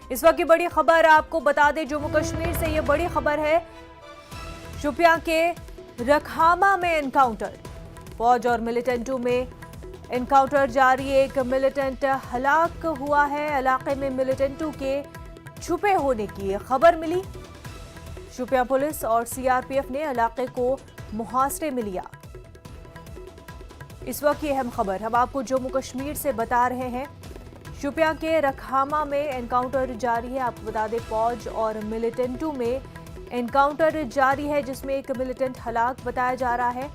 इस वक्त की बड़ी खबर आपको बता दें, जम्मू कश्मीर से ये बड़ी खबर है। शोपियां के रखामा में एनकाउंटर, फौज और मिलिटेंटों में एनकाउंटर जारी। एक मिलिटेंट हलाक हुआ है। इलाके में मिलिटेंटों के छुपे होने की खबर मिली। शोपियां पुलिस और सीआरपीएफ ने इलाके को मुहासरे में लिया। इस वक्त की अहम खबर हम आपको जम्मू कश्मीर से बता रहे हैं। शोपियां के रखामा में एनकाउंटर जारी है। आपको बता दें, फौज और मिलिटेंटों में एनकाउंटर जारी है, जिसमें एक मिलिटेंट हलाक बताया जा रहा है।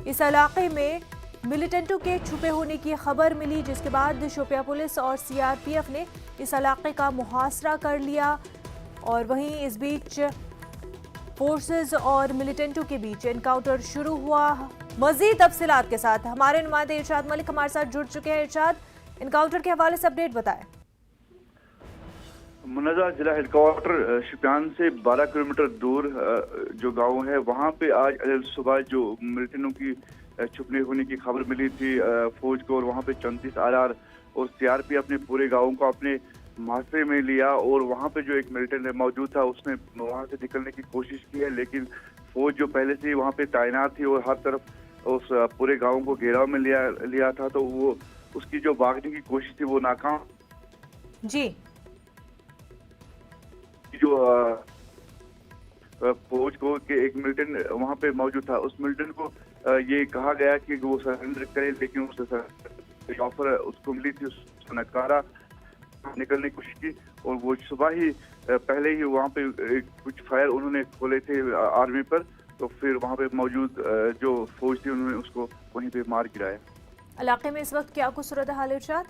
इस इलाके में मिलिटेंटों के छुपे होने की खबर मिली, जिसके बाद शोपियां पुलिस और सीआरपीएफ ने इस इलाके का मुहासरा कर लिया। और वहीं इस बीच फोर्सेस और मिलिटेंटों के बीच एनकाउंटर शुरू हुआ। मजीद तफसीलात के साथ हमारे नुमाइंदे इरशाद मलिक हमारे साथ जुड़ चुके हैं। इरशाद, एनकाउंटर के हवाले से अपडेट बताएं। मुनज़्ज़ा जिला हेडक्वार्टर शोपियान से 12 किलोमीटर दूर जो गांव है, वहां पे आज सुबह जो मिलिटेंटों की छुपने होने की खबर मिली थी फौज को, और वहां पे 34 आरआर और सीआरपीएफ ने पूरे गांव को अपने मुहासरे में लिया। और वहां पे जो एक मिलिटेंट मौजूद था, उसने वहां से निकलने की कोशिश की है, लेकिन फौज जो पहले से ही वहां पे तैनात थी और हर तरफ उस पूरे गांव को घेराव में लिया था, तो वो उसकी जो भागने की कोशिश थी वो नाकाम जी। जो फौज को कि एक मिलिटेंट वहां पे मौजूद था, उस मिलिटेंट को ये कहा गया कि वो सरेंडर करे, लेकिन उससे ऑफर उसको मिली थी, उसको नकारा, निकलने की कोशिश की। और वो सुबह ही पहले ही वहां पे कुछ फायर उन्होंने खोले थे आर्मी पर, तो फिर वहां पे मौजूद जो फौज थी उन्होंने उसको वहीं पे मार गिराया। इलाके में इस वक्त क्या कुछ सूरत हाल है इरशाद?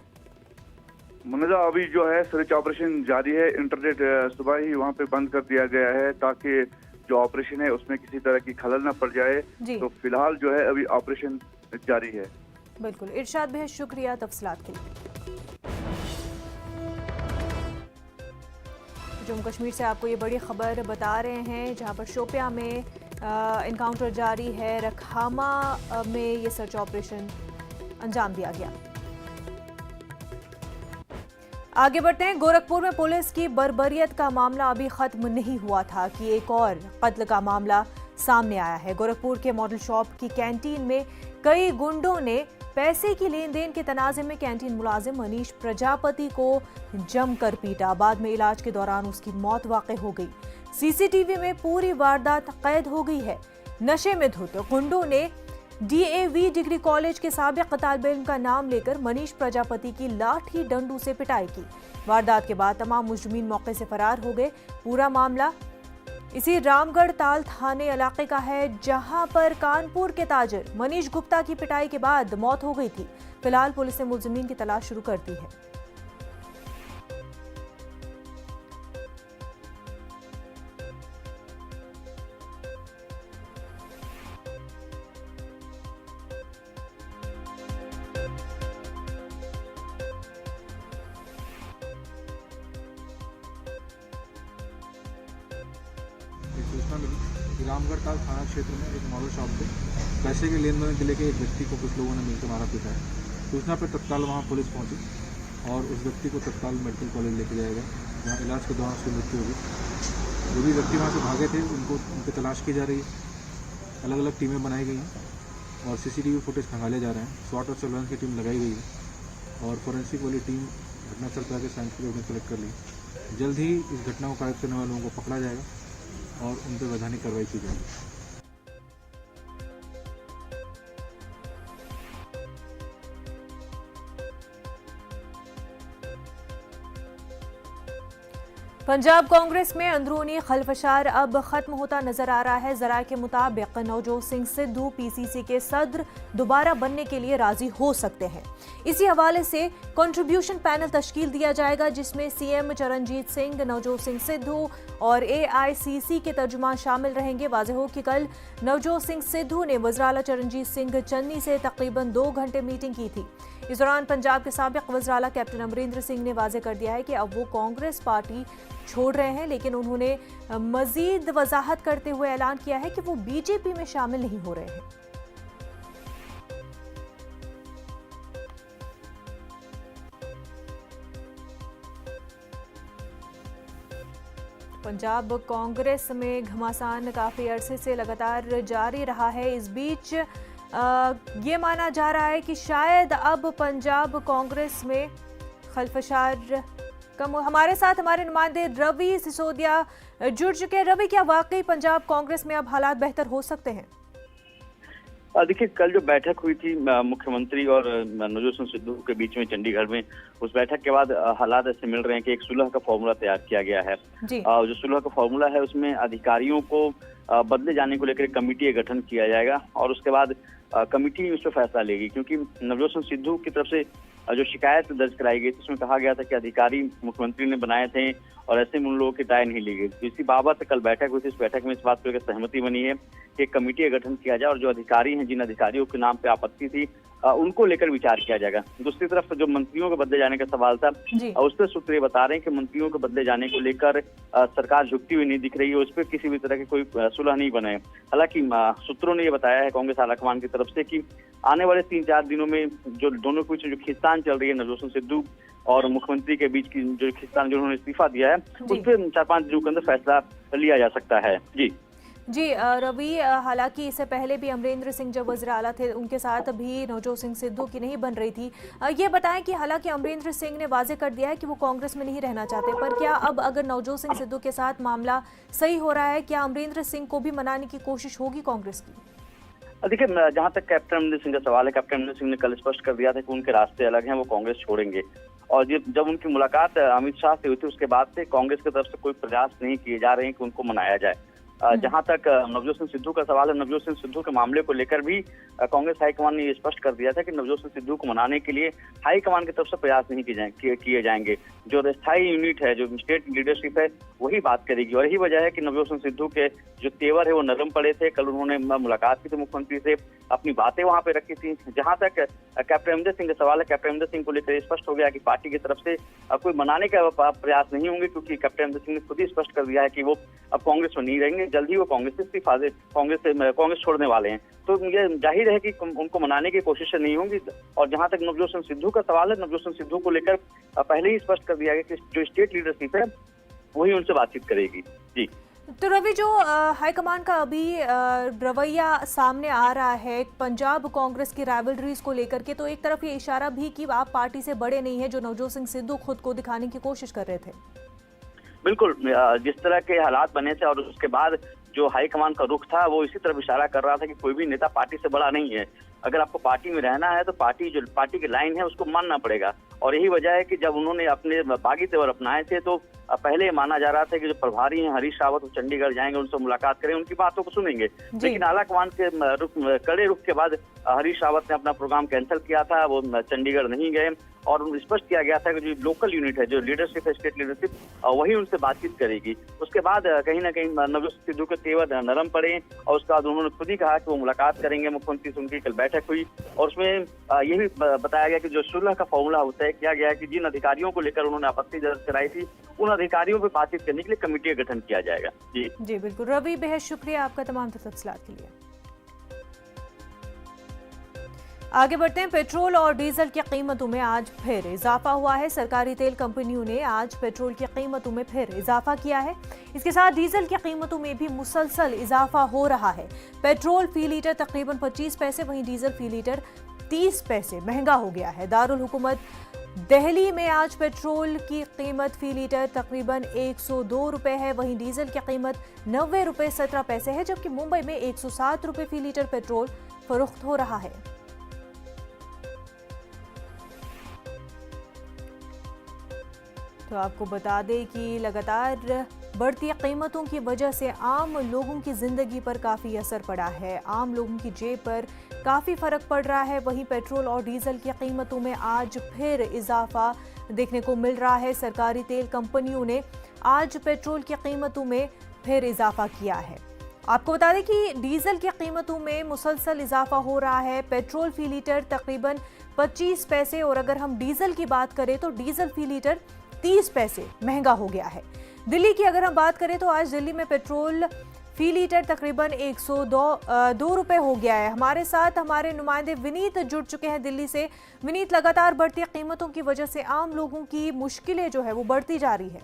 मुनज़्ज़ा अभी जो है सर्च ऑपरेशन जारी है। इंटरनेट सुबह ही वहां पे बंद कर दिया गया है ताकि जो ऑपरेशन है उसमें किसी तरह की खलल न पड़ जाए। तो फिलहाल जो है अभी ऑपरेशन जारी है। बिल्कुल इरशाद, बेहद शुक्रिया तफसीलात के लिए। जम्मू कश्मीर से आपको ये बड़ी खबर बता रहे हैं, जहां पर शोपियां में एनकाउंटर जारी है। रखामा में ये सर्च ऑपरेशन अंजाम दिया गया। आगे बढ़ते हैं। गोरखपुर में पुलिस की बर्बरियत का मामला अभी खत्म नहीं हुआ था कि एक और कत्ल का मामला सामने आया है। गोरखपुर के मॉडल शॉप की कैंटीन में कई गुंडों ने पैसे की लेन देन के तनाजे में कैंटीन मुलाजिम मनीष प्रजापति को जमकर पीटा। बाद में इलाज के दौरान उसकी मौत वाक़ई हो गई। सीसीटीवी में पूरी वारदात कैद हो गई है। नशे में धुत गुंडों ने डीएवी डिग्री कॉलेज के साबिक तालिब इल्म का नाम लेकर मनीष प्रजापति की लाठी डंडू से पिटाई की। वारदात के बाद तमाम मुजरिमीन मौके से फरार हो गए। पूरा मामला इसी रामगढ़ ताल थाने इलाके का है, जहां पर कानपुर के ताजिर मनीष गुप्ता की पिटाई के बाद मौत हो गई थी। फिलहाल पुलिस ने मुजरिमीन की तलाश शुरू कर दी है। सूचना मिली कि रामगढ़ ताल थाना क्षेत्र में एक मॉडल शॉप पे पैसे के लेन देन के लेके एक व्यक्ति को कुछ लोगों ने मिलकर मारा पीटा है। सूचना पर तत्काल वहां पुलिस पहुंची और उस व्यक्ति को तत्काल मेडिकल कॉलेज लेके जाया गया, जहाँ इलाज के दौरान उसकी मृत्यु हो गई। जो भी व्यक्ति वहाँ से भागे थे उनकी तलाश की जा रही है। अलग अलग टीमें बनाई गई हैं और सीसीटीवी फुटेज खंगाले जा रहे हैं। SWAT और सर्वेलेंस की टीम लगाई गई है और फोरेंसिक वाली टीम घटनास्थल पर आकर साइंटिफिक एविडेंस कलेक्ट कर ली। जल्द ही इस घटना को कायद करने वाले लोगों को पकड़ा जाएगा और उन पर वैधानिक कार्रवाई की जाएगी। पंजाब कांग्रेस में अंदरूनी खलफशार अब खत्म होता नजर आ रहा है। जराये के मुताबिक नवजोत सिंह सिद्धू पीसीसी के सदर दोबारा बनने के लिए राजी हो सकते हैं। इसी हवाले से कंट्रीब्यूशन पैनल तश्कील दिया जाएगा, जिसमें सीएम चरणजीत सिंह, नवजोत सिंह सिद्धू और एआईसीसी के तर्जुमान शामिल रहेंगे। वाज़ेह हो कि कल नवजोत सिंह सिद्धू ने वज़ीर-ए-आला चरणजीत सिंह चन्नी से तकरीबन 2 घंटे मीटिंग की थी। इस दौरान पंजाब के साबिक वज़ीर-ए-आला कैप्टन अमरिंदर सिंह ने वाज़ेह कर दिया है कि अब वो कांग्रेस पार्टी छोड़ रहे हैं, लेकिन उन्होंने मजीद वजाहत करते हुए ऐलान किया है कि वो बीजेपी में शामिल नहीं हो रहे हैं। पंजाब कांग्रेस में घमासान काफी अरसे से लगातार जारी रहा है। इस बीच ये माना जा रहा है कि शायद अब पंजाब कांग्रेस में खलफशार कम हो। हमारे साथ हमारे नुमाइंदे रवि सिसोदिया जुड़ चुके हैं। रवि, क्या वाकई पंजाब कांग्रेस में अब हालात बेहतर हो सकते हैं? देखिए, कल जो बैठक हुई थी मुख्यमंत्री और नवजोत सिंह सिद्धू के बीच में चंडीगढ़ में, उस बैठक के बाद हालात ऐसे मिल रहे हैं कि एक सुलह का फॉर्मूला तैयार किया गया है। जो सुलह का फॉर्मूला है उसमें अधिकारियों को बदले जाने को लेकर कमेटी का गठन किया जाएगा और उसके बाद कमेटी उस पर फैसला लेगी, क्योंकि नवजोत सिंह सिद्धू की तरफ से जो शिकायत दर्ज कराई गई थी उसमें कहा गया था कि अधिकारी मुख्यमंत्री ने बनाए थे और ऐसे में उन लोगों की राय नहीं ली गई। तो इसी बाबत कल बैठक हुई थी। इस बैठक में इस बात को लेकर सहमति बनी है कि एक कमेटी का गठन किया जाए और जो अधिकारी हैं, जिन अधिकारियों के नाम पे आपत्ति थी, उनको लेकर विचार किया जाएगा। दूसरी तरफ जो मंत्रियों के बदले जाने का सवाल था, उस पर सूत्र ये बता रहे हैं कि मंत्रियों के बदले जाने को लेकर सरकार झुकती हुई नहीं दिख रही है, उस पर किसी भी तरह की कोई सुलह नहीं बना है। हालांकि सूत्रों ने ये बताया है कांग्रेस आलाकमान की तरफ से कि आने वाले 3-4 दिनों में जो दोनों के बीच जो खींचतान चल रही है, नवजोत सिंह सिद्धू और मुख्यमंत्री के बीच की जो खींचतान, जो उन्होंने इस्तीफा दिया है, उस पर 4-5 दिनों के अंदर फैसला लिया जा सकता है। जी रवि, हालांकि इससे पहले भी अमरेंद्र सिंह जब वज़ीर आला थे, उनके साथ भी नवजोत सिंह सिद्धू की नहीं बन रही थी। ये बताएं कि हालांकि अमरेंद्र सिंह ने वाजे कर दिया है कि वो कांग्रेस में नहीं रहना चाहते, पर क्या अब अगर नवजोत सिंह सिद्धू के साथ मामला सही हो रहा है, क्या अमरेंद्र सिंह को भी मनाने की कोशिश होगी कांग्रेस की? देखिए, जहां तक कैप्टन अमरिंदर सिंह का सवाल है, कैप्टन अमरिंदर सिंह ने कल स्पष्ट कर दिया था कि उनके रास्ते अलग हैं, वो कांग्रेस छोड़ेंगे। और जब उनकी मुलाकात अमित शाह से हुई थी, उसके बाद से कांग्रेस की तरफ से कोई प्रयास नहीं किए जा रहे हैं कि उनको मनाया जाए। जहां तक नवजोत सिंह सिद्धू का सवाल है, नवजोत सिंह सिद्धू के मामले को लेकर भी कांग्रेस हाईकमान ने ये स्पष्ट कर दिया था कि नवजोत सिंह सिद्धू को मनाने के लिए हाईकमान की तरफ से प्रयास नहीं किए जाएंगे। जो स्थायी यूनिट है, जो स्टेट लीडरशिप है, वही बात करेगी। और यही वजह है कि नवजोत सिंह सिद्धू के जो तेवर है वो नरम पड़े थे। कल उन्होंने मुलाकात की थी मुख्यमंत्री से, अपनी बातें वहां पे रखी थी। जहां तक कैप्टन अमरिंदर सिंह का सवाल है, कैप्टन अमरिंदर सिंह को लेकर स्पष्ट हो गया कि पार्टी की तरफ से कोई मनाने का प्रयास नहीं होंगे, क्योंकि कैप्टन अमरिंदर सिंह ने खुद ही स्पष्ट कर दिया है कि वो अब कांग्रेस में नहीं रहेंगे, जल्द ही वो कांग्रेस छोड़ने वाले हैं। तो ये जाहिर है कि उनको मनाने की कोशिश नहीं होंगी। और जहां तक नवजोत सिंह सिद्धू का सवाल है, नवजोत सिंह सिद्धू को लेकर पहले ही स्पष्ट कर दिया गया कि जो स्टेट लीडरशिप है वही उनसे बातचीत करेगी। जी तो रवि, जो हाईकमान का अभी रवैया सामने आ रहा है पंजाब कांग्रेस की राइवलरीज को लेकर के, तो एक तरफ ये इशारा भी कि आप पार्टी से बड़े नहीं है, जो नवजोत सिंह सिद्धू खुद को दिखाने की कोशिश कर रहे थे। बिल्कुल, जिस तरह के हालात बने थे और उसके बाद जो हाईकमान का रुख था, वो इसी तरफ इशारा कर रहा था कि कोई भी नेता पार्टी से बड़ा नहीं है। अगर आपको पार्टी में रहना है तो पार्टी की लाइन है उसको मानना पड़ेगा। और यही वजह है कि जब उन्होंने अपने बागी तेवर अपनाए थे, तो पहले माना जा रहा था कि जो प्रभारी हैं हरीश रावत, वो चंडीगढ़ जाएंगे, उनसे मुलाकात करें, उनकी बातों को सुनेंगे। लेकिन आलाकमान के कड़े रुख के बाद हरीश रावत ने अपना प्रोग्राम कैंसिल किया था, वो चंडीगढ़ नहीं गए। और स्पष्ट किया गया था कि जो लोकल यूनिट है, जो लीडरशिप है, स्टेट लीडरशिप, वही उनसे बातचीत करेगी। उसके बाद कहीं ना कहीं नवजोत सिद्धू के तेवर नरम पड़े और उसके बाद उन्होंने खुद ही कहा कि वो मुलाकात करेंगे मुख्यमंत्री से। उनकी कल बैठक हुई और उसमें ये भी बताया गया कि जो सुलह का फॉर्मूला तय किया गया है कि जिन अधिकारियों को लेकर उन्होंने आपत्ति दर्ज कराई थी, उन अधिकारियों पर बातचीत करने के लिए कमेटी का गठन किया जाएगा। जी बिल्कुल रवि, बेहद शुक्रिया आपका तमाम तफसीलात के लिए। आगे बढ़ते हैं। पेट्रोल और डीजल की कीमतों में आज फिर इजाफा हुआ है। सरकारी तेल कंपनियों ने आज पेट्रोल की कीमतों में फिर इजाफा किया है। इसके साथ डीजल की कीमतों में भी मुसलसल इजाफा हो रहा है। पेट्रोल फी लीटर तकरीबन 25 पैसे, वहीं डीजल फी लीटर 30 पैसे महंगा हो गया है। दारुल हुकूमत दिल्ली में आज पेट्रोल की कीमत फी लीटर तकरीबन 102 रुपए है, वहीं डीजल की कीमत 90 रुपए 17 पैसे है, जबकि मुंबई में 107 रुपए फी लीटर पेट्रोल फरोख्त हो रहा है। तो आपको बता दें कि लगातार बढ़ती कीमतों की वजह से आम लोगों की ज़िंदगी पर काफ़ी असर पड़ा है। आम लोगों की जेब पर काफ़ी फ़र्क पड़ रहा है। वहीं पेट्रोल और डीजल की कीमतों में आज फिर इजाफा देखने को मिल रहा है। सरकारी तेल कंपनियों ने आज पेट्रोल की कीमतों में फिर इजाफा किया है। आपको बता दें कि डीजल की कीमतों में मुसलसल इजाफा हो रहा है। पेट्रोल फी लीटर तकरीबन 25 पैसे और अगर हम डीजल की बात करें तो डीजल फी लीटर 30 पैसे महंगा हो गया है। दिल्ली की अगर हम बात करें तो आज दिल्ली में पेट्रोल फी लीटर तकरीबन 102 रुपए हो गया है। हमारे साथ हमारे नुमाइंदे विनीत जुड़ चुके हैं दिल्ली से। विनीत, लगातार बढ़ती कीमतों की वजह से आम लोगों की मुश्किलें जो है वो बढ़ती जा रही है।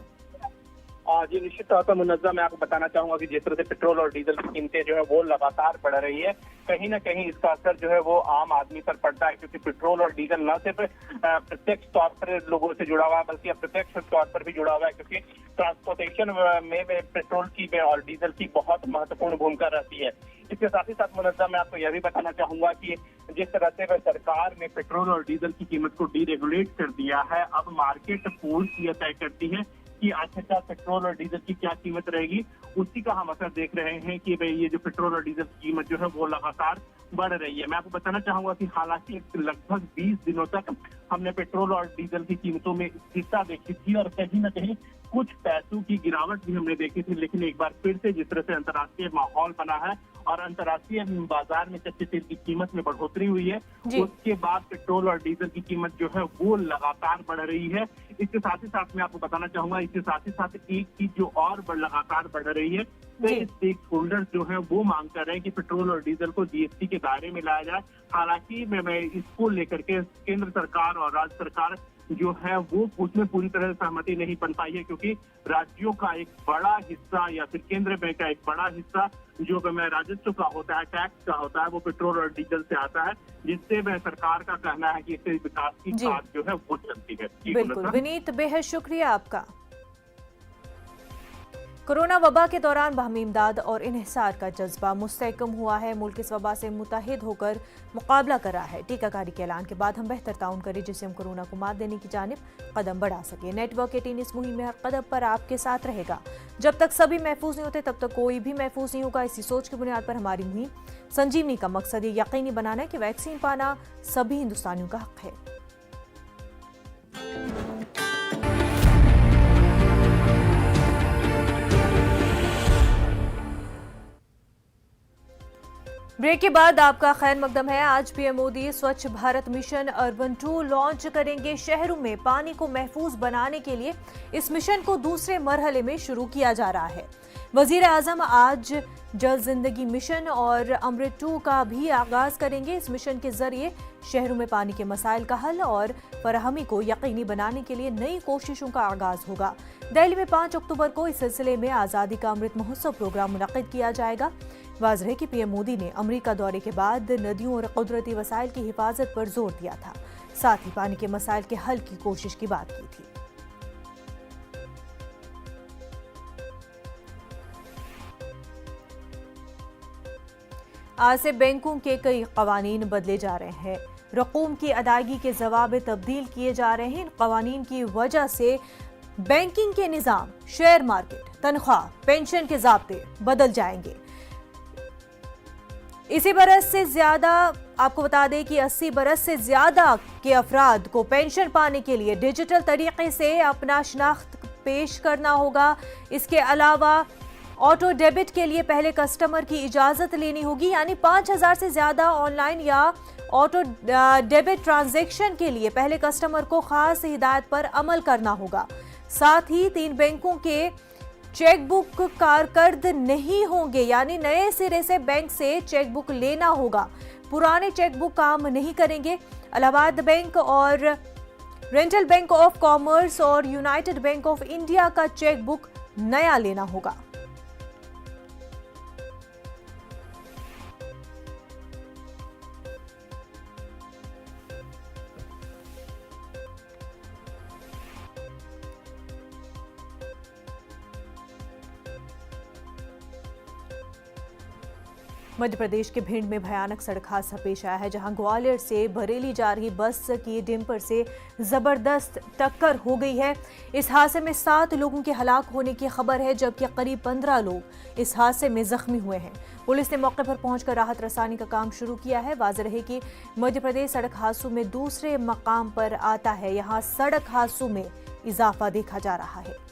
जी निश्चित तौर पर मुनज़्ज़म, मैं आपको बताना चाहूंगा कि जिस तरह से पेट्रोल और डीजल की कीमतें जो है वो लगातार बढ़ रही है, कहीं ना कहीं इसका असर जो है वो आम आदमी पर पड़ता है, क्योंकि पेट्रोल और डीजल न सिर्फ प्रत्यक्ष तौर पर लोगों से जुड़ा हुआ है बल्कि अप्रत्यक्ष तौर पर भी जुड़ा हुआ है, क्योंकि ट्रांसपोर्टेशन में पेट्रोल की और डीजल की बहुत महत्वपूर्ण भूमिका रहती है। इसके साथ ही साथ मुनज़्ज़म, मैं आपको यह भी बताना चाहूंगा कि जिस तरह से सरकार ने पेट्रोल और डीजल की कीमत को डीरेगुलेट कर दिया है, अब मार्केट फोर्स यह तय करती है कि आखिरकार पेट्रोल और डीजल की क्या कीमत रहेगी। उसी का हम असर देख रहे हैं कि भाई ये जो पेट्रोल और डीजल की कीमत जो है वो लगातार बढ़ रही है। मैं आपको बताना चाहूंगा कि हालांकि लगभग 20 दिनों तक हमने पेट्रोल और डीजल की कीमतों में स्थिरता देखी थी और कहीं ना कहीं कुछ पैसों की गिरावट भी हमने देखी थी, लेकिन एक बार फिर से जिस तरह से अंतर्राष्ट्रीय माहौल बना है और अंतर्राष्ट्रीय बाजार में कच्चे तेल की कीमत में बढ़ोतरी हुई है, उसके बाद पेट्रोल और डीजल की कीमत जो है वो लगातार बढ़ रही है। इसके साथ ही साथ मैं आपको बताना चाहूंगा, इसके साथ ही साथ एक चीज जो और लगातार बढ़ रही है, कई स्टेक होल्डर्स जो है वो मांग कर रहे हैं कि पेट्रोल और डीजल को जीएसटी के दायरे में लाया जाए। हालांकि मैं इसको लेकर के केंद्र सरकार और राज्य सरकार जो है वो उसमें पूरी तरह से सहमति नहीं बन पाई है, क्योंकि राज्यों का एक बड़ा हिस्सा या फिर केंद्र में का एक बड़ा हिस्सा जो राजस्व का होता है, टैक्स का होता है, वो पेट्रोल और डीजल से आता है, जिससे सरकार का कहना है कि इससे विकास की बात जो है वो चलती है। बिल्कुल विनीत, बेहद शुक्रिया आपका। कोरोना वबा के दौरान बाहमी इमदाद और इन्हिसार का जज्बा मुस्तहकम हुआ है। मुल्क इस वबा से मुतहिद होकर मुकाबला कर रहा है। टीकाकारी के ऐलान के बाद हम बेहतर ताउन करें, जिससे हम कोरोना को मात देने की जानिब कदम बढ़ा सके। नेटवर्क 18 इस मुहिम में हर कदम पर आपके साथ रहेगा। जब तक सभी महफूज नहीं होते तब तक कोई भी महफूज नहीं होगा। इसी सोच की बुनियाद पर हमारी मुहिम संजीवनी का मकसद ये यकीनी बनाना है कि वैक्सीन पाना सभी हिंदुस्तानियों का हक है। ब्रेक के बाद आपका खैर मकदम है। आज पीएम मोदी स्वच्छ भारत मिशन अर्बन 2 लॉन्च करेंगे। शहरों में पानी को महफूज बनाने के लिए इस मिशन को दूसरे मरहले में शुरू किया जा रहा है। वजीर आजम आज जल जिंदगी मिशन और अमृत 2 का भी आगाज करेंगे। इस मिशन के जरिए शहरों में पानी के मसाइल का हल और फराहमी को यकीनी बनाने के लिए नई कोशिशों का आगाज होगा। दिल्ली में 5 अक्टूबर को इस सिलसिले में आजादी का अमृत महोत्सव प्रोग्राम मुनक्किद किया जाएगा। वाज़ेह है कि पीएम मोदी ने अमेरिका दौरे के बाद नदियों और कुदरती वसाइल की हिफाजत पर जोर दिया था, साथ ही पानी के मसाइल के हल की कोशिश की बात की थी। आज से बैंकों के कई कवानीन बदले जा रहे हैं। रकूम की अदायगी के जवाब तब्दील किए जा रहे हैं। इन कवानीन की वजह से बैंकिंग के निज़ाम, शेयर मार्केट, तनख्वाह, पेंशन के ज़ाब्ते बदल जाएंगे। इसी बरस से ज्यादा आपको बता दें कि 80 बरस से ज्यादा के अफराद को पेंशन पाने के लिए डिजिटल तरीके से अपना शनाख्त पेश करना होगा। इसके अलावा ऑटो डेबिट के लिए पहले कस्टमर की इजाजत लेनी होगी, यानी 5000 से ज्यादा ऑनलाइन या ऑटो डेबिट ट्रांजैक्शन के लिए पहले कस्टमर को खास हिदायत पर अमल करना होगा। साथ ही 3 बैंकों के चेकबुक कारकर्द नहीं होंगे, यानी नए सिरे से बैंक से चेकबुक लेना होगा। पुराने चेकबुक काम नहीं करेंगे। इलाहाबाद बैंक और रेंटल बैंक ऑफ कॉमर्स और यूनाइटेड बैंक ऑफ इंडिया का चेकबुक नया लेना होगा। मध्य प्रदेश के भिंड में भयानक सड़क हादसा पेश आया है, जहां ग्वालियर से बरेली जा रही बस की डिंपर से जबरदस्त टक्कर हो गई है। इस हादसे में 7 लोगों के हलाक होने की खबर है, जबकि करीब 15 लोग इस हादसे में जख्मी हुए हैं। पुलिस ने मौके पर पहुंचकर राहत रसानी का काम शुरू किया है। वाज़ेह है कि मध्य प्रदेश सड़क हादसों में दूसरे मकाम पर आता है। यहाँ सड़क हादसों में इजाफा देखा जा रहा है।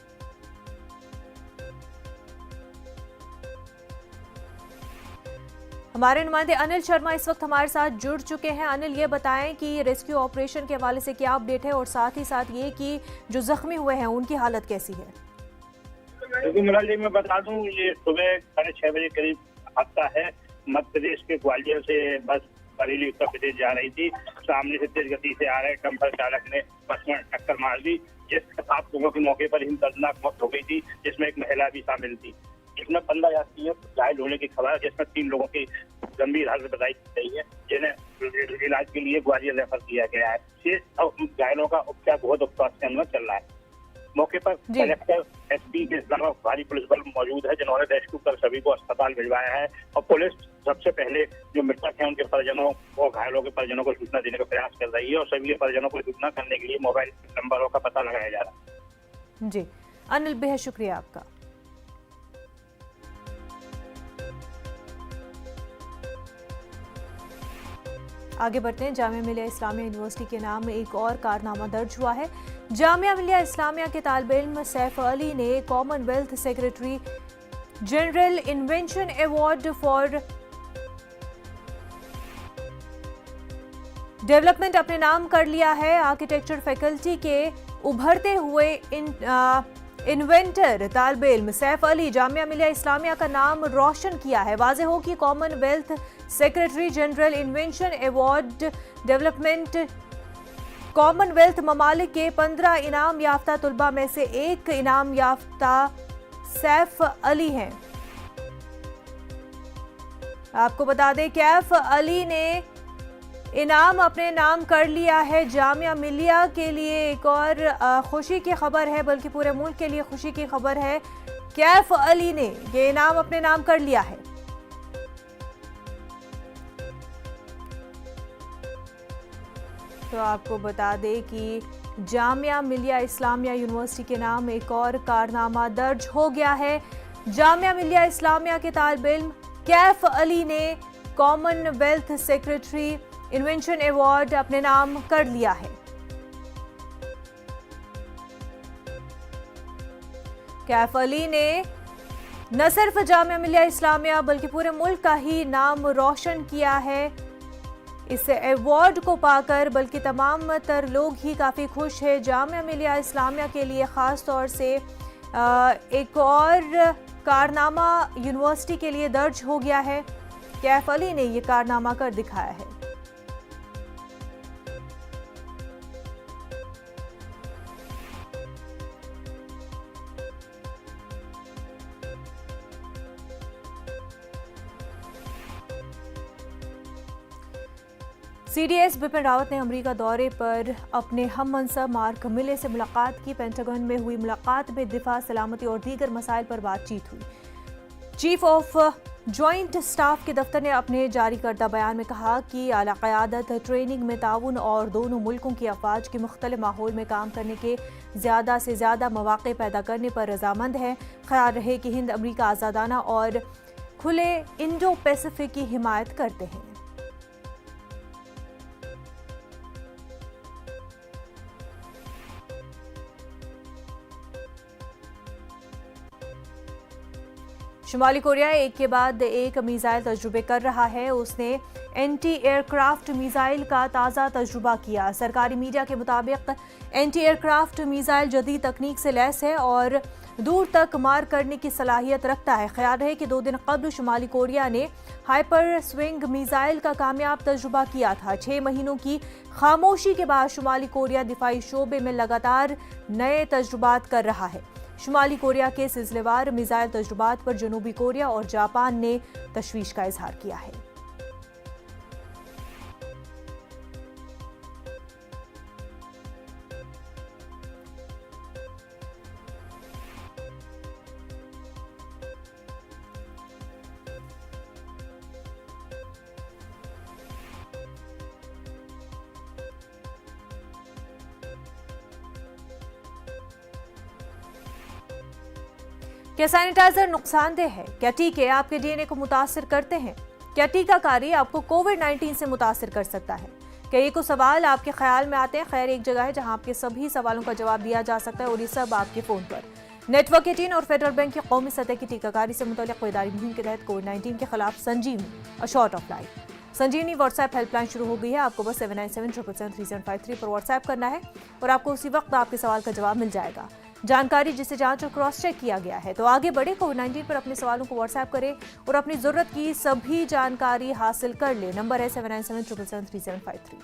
हमारे नुमाइंदे अनिल शर्मा इस वक्त हमारे साथ जुड़ चुके हैं। अनिल, ये बताएं कि रेस्क्यू ऑपरेशन के हवाले से क्या अपडेट है और साथ ही साथ ये कि जो जख्मी हुए हैं उनकी हालत कैसी है? जी, मैं बता दूं, ये सुबह 6:30 बजे करीब हादसा है। मध्य प्रदेश के ग्वालियर से बस बरेली उत्तर प्रदेश जा रही थी। सामने से तेज गति से आ रहे डंपर चालक ने बस में टक्कर मार दी, जिसके 7 लोगों की मौके पर ही दर्दनाक मौत हो गई थी, जिसमें एक महिला भी शामिल थी। इसमें 15 यात्रियों घायल होने की खबर है, जिसमें 3 लोगों की गंभीर हालत बताई गई है, जिन्हें इलाज के लिए ग्वालियर रेफर किया गया है। शेष घायलों का उपचार बहुत उपचार केंद्र में चल रहा है। मौके पर कलेक्टर, एसपी के अलावा भारी पुलिस बल मौजूद है, जिन्होंने रेस्क्यू कर सभी को अस्पताल भिजवाया है। और पुलिस सबसे पहले जो मृतक हैं उनके परिजनों और घायलों के परिजनों को सूचना देने का प्रयास कर रही है और सभी के परिजनों को सूचना करने के लिए मोबाइल नंबरों का पता लगाया जा रहा है। जी अनिल, बेहद शुक्रिया आपका। आगे बढ़ते हैं। जामिया मिलिया इस्लामिया यूनिवर्सिटी के नाम एक और कारनामा दर्ज हुआ है। जामिया मिलिया इस्लामिया के तालिबे इल्म सैफ अली ने Commonwealth secretary general invention award for development अपने नाम कर लिया है। आर्किटेक्चर फैकल्टी के उभरते हुए इन्वेंटर तालिबे इल्म सैफ अली जामिया मिलिया इस्लामिया का नाम रोशन किया है। वाज़ेह हो कि Commonwealth secretary general invention award development Commonwealth ममालिक के 15 इनाम याफ्ता तुलबा में से एक इनाम याफ्ता सैफ अली हैं। आपको बता दें कैफ अली ने इनाम अपने नाम कर लिया है। जामिया मिलिया के लिए एक और खुशी की खबर है, बल्कि पूरे मुल्क के लिए खुशी की खबर है। कैफ अली ने ये इनाम अपने नाम कर लिया है। तो आपको बता दें कि जामिया मिलिया इस्लामिया यूनिवर्सिटी के नाम एक और कारनामा दर्ज हो गया है। जामिया मिलिया इस्लामिया के तालिबे इल्म कैफ अली ने कॉमनवेल्थ सेक्रेटरी इन्वेंशन अवार्ड अपने नाम कर लिया है। कैफ अली ने न सिर्फ जामिया मिलिया इस्लामिया बल्कि पूरे मुल्क का ही नाम रोशन किया है इस अवार्ड को पाकर, बल्कि तमाम तर लोग ही काफ़ी खुश है। जामिया मिलिया इस्लामिया के लिए ख़ास तौर से एक और कारनामा यूनिवर्सिटी के लिए दर्ज हो गया है। कैफ अली ने ये कारनामा कर दिखाया है। सीडीएस बिपिन रावत ने अमेरिका दौरे पर अपने हम मनसब मार्क मिले से मुलाकात की। पेंटागन में हुई मुलाकात में दिफा, सलामती और दीगर मसाइल पर बातचीत हुई। चीफ ऑफ जॉइंट स्टाफ के दफ्तर ने अपने जारी करदा बयान में कहा कि आला क़यादत ट्रेनिंग में ताउन और दोनों मुल्कों की अफवाज के मुख्तलिफ माहौल में काम करने के ज़्यादा से ज़्यादा मौक़े पैदा करने पर रजामंद है। ख्याल रहे कि हिंद अमेरिका आज़ादाना और खुले इंडो पैसिफिक की हिमायत करते हैं। शुमाली कोरिया एक के बाद एक मिसाइल तजुर्बे कर रहा है। उसने एंटी एयरक्राफ्ट मिसाइल का ताज़ा तजुर्बा किया। सरकारी मीडिया के मुताबिक एंटी एयरक्राफ्ट मिसाइल जदीद तकनीक से लैस है और दूर तक मार करने की सलाहियत रखता है। ख्याल रहे कि 2 दिन कबल शुमाली कोरिया ने हाइपर स्विंग मिसाइल का कामयाब तजुर्बा किया था। 6 महीनों की खामोशी के बाद शुमाली कोरिया दिफाई शोबे में लगातार नए तजुर्बात कर रहा है। शुमाली कोरिया के सिलसिलेवार मिसाइल तजुर्बात पर जनूबी कोरिया और जापान ने तशवीश का इजहार किया है। क्या सैनिटाइजर नुकसानदेह है? क्या टीके आपके डीएनए को मुतासिर करते हैं? क्या टीकाकारी आपको कोविड-19 से मुतासिर कर सकता है? क्या ये कुछ सवाल आपके ख्याल में आते हैं? खैर, एक जगह है जहां आपके सभी सवालों का जवाब दिया जा सकता है और ये सब आपके फोन पर। नेटवर्क 18 और फेडरल बैंक की कौमी सतह की टीकाकारी से मुतल्लिक इदारी मुहिम के तहत कोविड-19 के खिलाफ Sanjeevani a shot of life Sanjeevani WhatsApp helpline शुरू हो गई है। आपको बस 7977773753 पर व्हाट्सएप करना है और आपको उसी वक्त आपके सवाल का जवाब मिल जाएगा। जानकारी जिसे जांच और क्रॉस चेक किया गया है। तो आगे बढ़े, कोविड-19 पर अपने सवालों को व्हाट्सएप करें और अपनी जरूरत की सभी जानकारी हासिल कर ले। नंबर है 7977773753।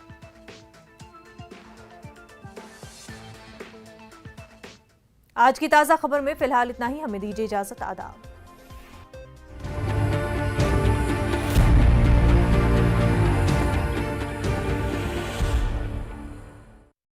आज की ताजा खबर में फिलहाल इतना ही। हमें दीजिए इजाजत। आदाब।